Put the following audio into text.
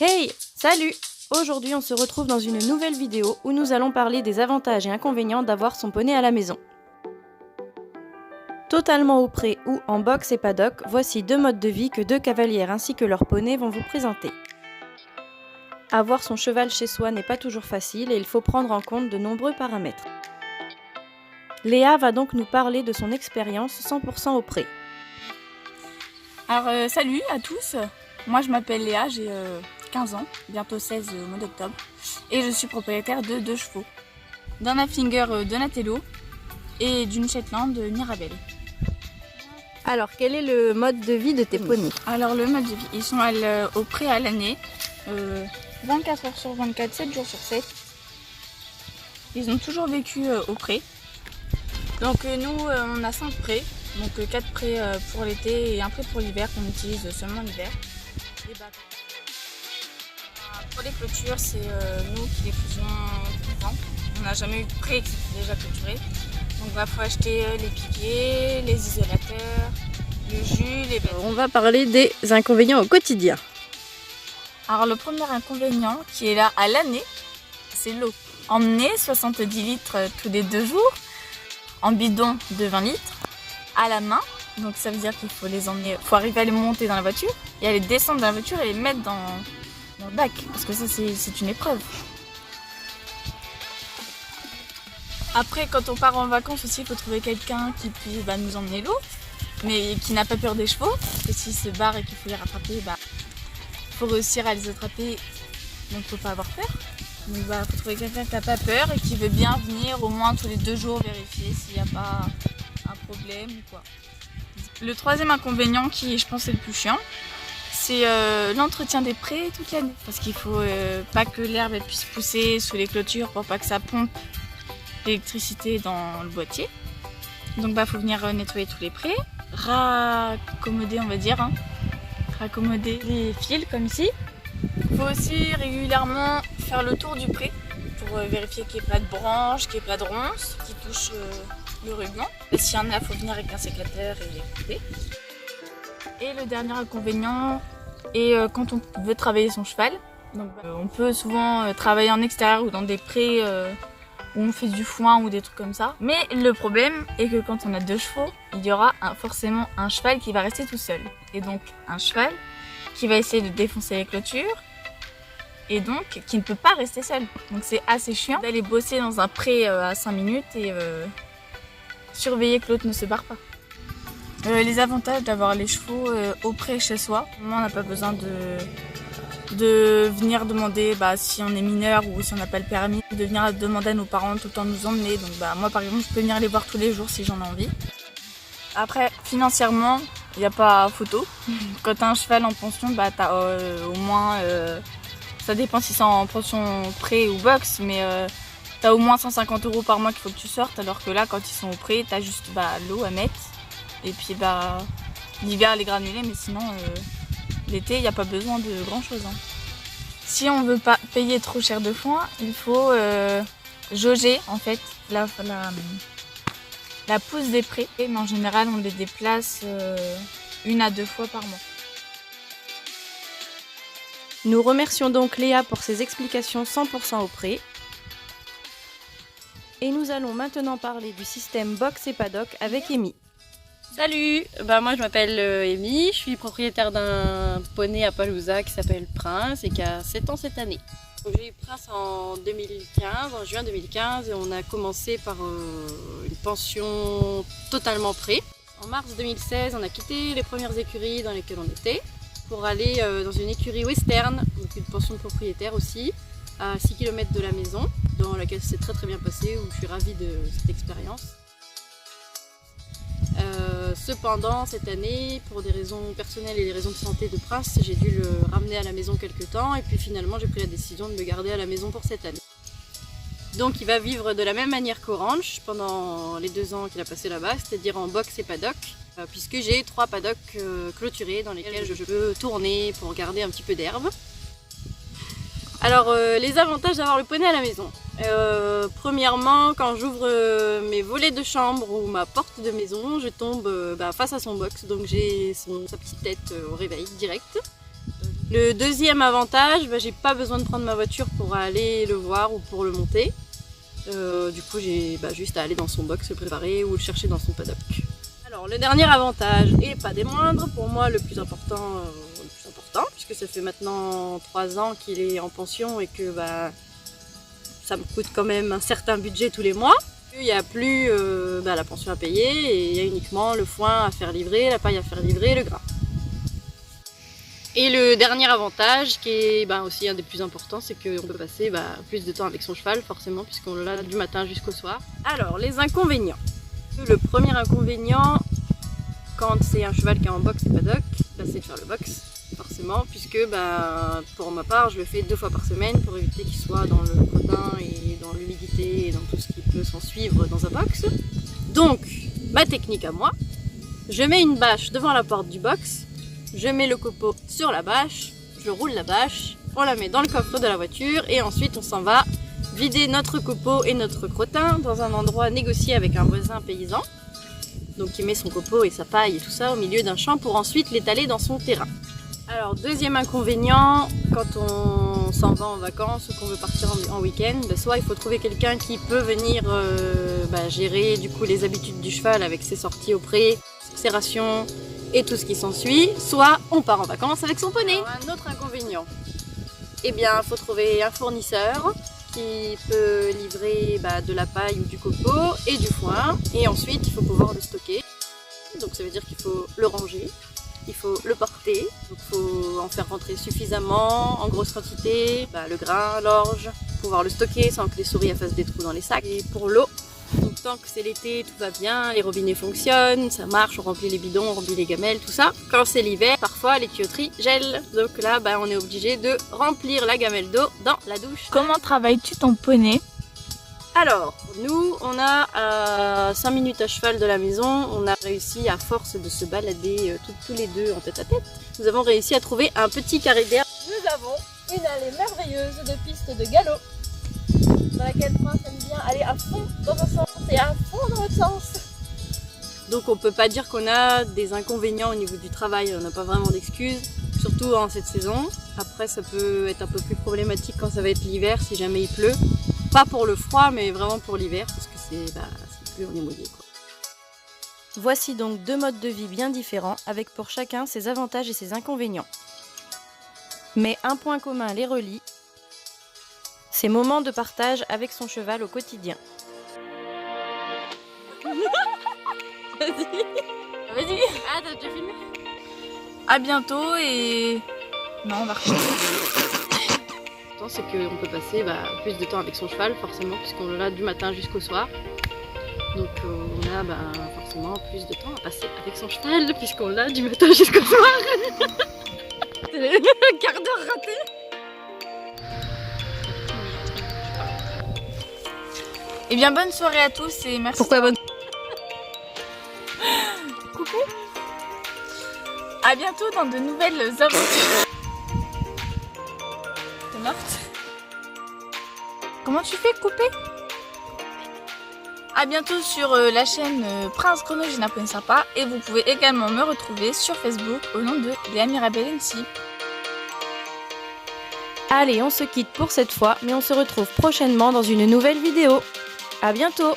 Hey, salut! Aujourd'hui, on se retrouve dans une nouvelle vidéo où nous allons parler des avantages et inconvénients d'avoir son poney à la maison. Totalement au pré ou en box et paddock, voici deux modes de vie que deux cavalières ainsi que leurs poneys vont vous présenter. Avoir son cheval chez soi n'est pas toujours facile et il faut prendre en compte de nombreux paramètres. Léa va donc nous parler de son expérience 100% au pré. Alors salut à tous, moi je m'appelle Léa, j'ai 15 ans, bientôt 16 au mois d'octobre, et je suis propriétaire de 2 chevaux, d'un Haflinger Donatello et d'une Shetland Mirabelle. Alors, quel est le mode de vie de tes poneys? Alors le mode de vie, ils sont au pré à l'année, 24 heures sur 24, 7 jours sur 7. Ils ont toujours vécu au pré. Donc nous on a 5 prés, donc 4 prés pour l'été et un pré pour l'hiver qu'on utilise seulement l'hiver. Pour les clôtures, c'est nous qui les faisons tout le temps. On n'a jamais eu de pré qui était déjà clôturé. Donc il faut acheter les piquets, les isolateurs, le jus, les bêtes. On va parler des inconvénients au quotidien. Alors le premier inconvénient qui est là à l'année, c'est l'eau. Emmener 70 litres tous les 2 jours, en bidon de 20 litres, à la main. Donc ça veut dire qu'il faut les emmener, faut arriver à les monter dans la voiture et à les descendre dans la voiture et les mettre dans le bac. Parce que ça c'est une épreuve. Après quand on part en vacances aussi, il faut trouver quelqu'un qui puisse nous emmener l'eau, mais qui n'a pas peur des chevaux. Parce que s'ils se barrent et qu'il faut les rattraper, faut réussir à les attraper, donc faut pas avoir peur. Donc faut trouver quelqu'un qui n'a pas peur et qui veut bien venir au moins tous les 2 jours vérifier s'il n'y a pas un problème ou quoi. Le troisième inconvénient qui je pense est le plus chiant, c'est l'entretien des prés toute l'année. Parce qu'il faut pas que l'herbe puisse pousser sous les clôtures pour pas que ça pompe l'électricité dans le boîtier. Donc faut venir nettoyer tous les prés, raccommoder on va dire, raccommoder les fils comme ici. Il faut aussi régulièrement faire le tour du pré pour vérifier qu'il n'y ait pas de branches, qu'il n'y ait pas de ronces qui touchent le ruban. Et s'il y en a, il faut venir avec un sécateur et les couper. Et le dernier inconvénient est quand on veut travailler son cheval. Donc, on peut souvent travailler en extérieur ou dans des prés où on fait du foin ou des trucs comme ça. Mais le problème est que quand on a 2 chevaux, il y aura forcément un cheval qui va rester tout seul. Et donc un cheval qui va essayer de défoncer les clôtures et donc qui ne peut pas rester seul. Donc c'est assez chiant d'aller bosser dans un pré à 5 minutes et surveiller que l'autre ne se barre pas. Les avantages d'avoir les chevaux au pré chez soi, on n'a pas besoin de venir demander si on est mineur ou si on n'a pas le permis, de venir demander à nos parents tout le temps de nous emmener. Donc moi par exemple je peux venir les voir tous les jours si j'en ai envie. Après financièrement, il n'y a pas photo. Quand tu as un cheval en pension, tu as au moins, ça dépend si c'est en pension pré ou box, mais tu as au moins 150 € par mois qu'il faut que tu sortes, alors que là quand ils sont au pré, tu as juste l'eau à mettre, et puis l'hiver les granulés, mais sinon l'été il n'y a pas besoin de grand chose. Si on veut pas payer trop cher de foin, il faut jauger en fait la pousse des prés, mais en général on les déplace 1 à 2 fois par mois. Nous remercions donc Léa pour ses explications 100% au pré. Et nous allons maintenant parler du système box et paddock avec Amy. Salut, moi je m'appelle Amy, je suis propriétaire d'un poney à Palouza qui s'appelle Prince et qui a 7 ans cette année. J'ai eu Prince en 2015, en juin 2015, et on a commencé par une pension totalement pré. En mars 2016, on a quitté les premières écuries dans lesquelles on était pour aller dans une écurie western, donc une pension de propriétaire aussi, à 6 km de la maison, dans laquelle c'est très bien passé, où je suis ravie de cette expérience. Cependant, cette année, pour des raisons personnelles et des raisons de santé de Prince, j'ai dû le ramener à la maison quelques temps, et puis finalement j'ai pris la décision de le garder à la maison pour cette année. Donc il va vivre de la même manière qu'Orange pendant les 2 ans qu'il a passé là-bas, c'est-à-dire en box et paddock, puisque j'ai 3 paddocks clôturés dans lesquels je peux tourner pour garder un petit peu d'herbe. Alors les avantages d'avoir le poney à la maison. Premièrement, quand j'ouvre mes volets de chambre ou ma porte de maison, je tombe face à son box, donc j'ai sa petite tête au réveil direct. Le deuxième avantage, j'ai pas besoin de prendre ma voiture pour aller le voir ou pour le monter. Du coup, j'ai juste à aller dans son box le préparer ou le chercher dans son paddock. Alors, le dernier avantage, et pas des moindres, pour moi le plus important, puisque ça fait maintenant 3 ans qu'il est en pension et que ça me coûte quand même un certain budget tous les mois. Il n'y a plus la pension à payer et il y a uniquement le foin à faire livrer, la paille à faire livrer, le gras. Et le dernier avantage, qui est aussi un des plus importants, c'est qu'on peut passer plus de temps avec son cheval, forcément, puisqu'on l'a du matin jusqu'au soir. Alors, les inconvénients. Le premier inconvénient, quand c'est un cheval qui est en box et paddock, c'est de faire le box, forcément, puisque pour ma part, je le fais 2 fois par semaine pour éviter qu'il soit dans le crottin et dans l'humidité et dans tout ce qui peut s'en suivre dans un box. Donc, ma technique à moi, je mets une bâche devant la porte du box, je mets le copeau sur la bâche, je roule la bâche, on la met dans le coffre de la voiture et ensuite on s'en va vider notre copeau et notre crottin dans un endroit négocié avec un voisin paysan. Donc il met son copeau et sa paille et tout ça au milieu d'un champ pour ensuite l'étaler dans son terrain. Alors deuxième inconvénient, quand on s'en va en vacances ou qu'on veut partir en week-end, soit il faut trouver quelqu'un qui peut venir gérer du coup les habitudes du cheval avec ses sorties au pré, ses rations et tout ce qui s'ensuit, soit on part en vacances avec son poney. Alors, un autre inconvénient, il faut trouver un fournisseur qui peut livrer de la paille ou du copeau et du foin, et ensuite il faut pouvoir le stocker. Donc ça veut dire qu'il faut le ranger, il faut le porter, donc il faut en faire rentrer suffisamment en grosse quantité, le grain, l'orge, pouvoir le stocker sans que les souris fassent des trous dans les sacs. Et pour l'eau, donc tant que c'est l'été, tout va bien, les robinets fonctionnent, ça marche, on remplit les bidons, on remplit les gamelles, tout ça. Quand c'est l'hiver, parfois les tuyauteries gèlent, donc là on est obligé de remplir la gamelle d'eau dans la douche. Comment travailles-tu ton poney? Alors, nous, on a à 5 minutes à cheval de la maison, on a réussi à force de se balader tous les deux en tête à tête, nous avons réussi à trouver un petit carré d'air. Nous avons une allée merveilleuse de piste de galop, dans laquelle Prince aime bien aller à fond dans un sens et à fond dans l'autre sens. Donc on peut pas dire qu'on a des inconvénients au niveau du travail, on n'a pas vraiment d'excuses, surtout en cette saison. Après ça peut être un peu plus problématique quand ça va être l'hiver, si jamais il pleut. Pas pour le froid, mais vraiment pour l'hiver, parce que c'est plus on est mouillé, quoi. Voici donc 2 modes de vie bien différents, avec pour chacun ses avantages et ses inconvénients. Mais un point commun les relie, ces moments de partage avec son cheval au quotidien. Vas-y. Ah, t'as déjà filmé? À bientôt et... Non, on va recommencer. C'est qu'on peut passer plus de temps avec son cheval, forcément, puisqu'on l'a du matin jusqu'au soir. Donc on a forcément plus de temps à passer avec son cheval, puisqu'on l'a du matin jusqu'au soir. C'est le quart d'heure raté. Eh bien, bonne soirée à tous et merci. Pourquoi bonne? Coucou. À bientôt dans de nouvelles aventures. T'es morte? Comment tu fais, couper? À bientôt sur la chaîne Prince Chrono Gina Sapa et vous pouvez également me retrouver sur Facebook au nom de Léa Mirabel NC. Allez, on se quitte pour cette fois, mais on se retrouve prochainement dans une nouvelle vidéo. À bientôt!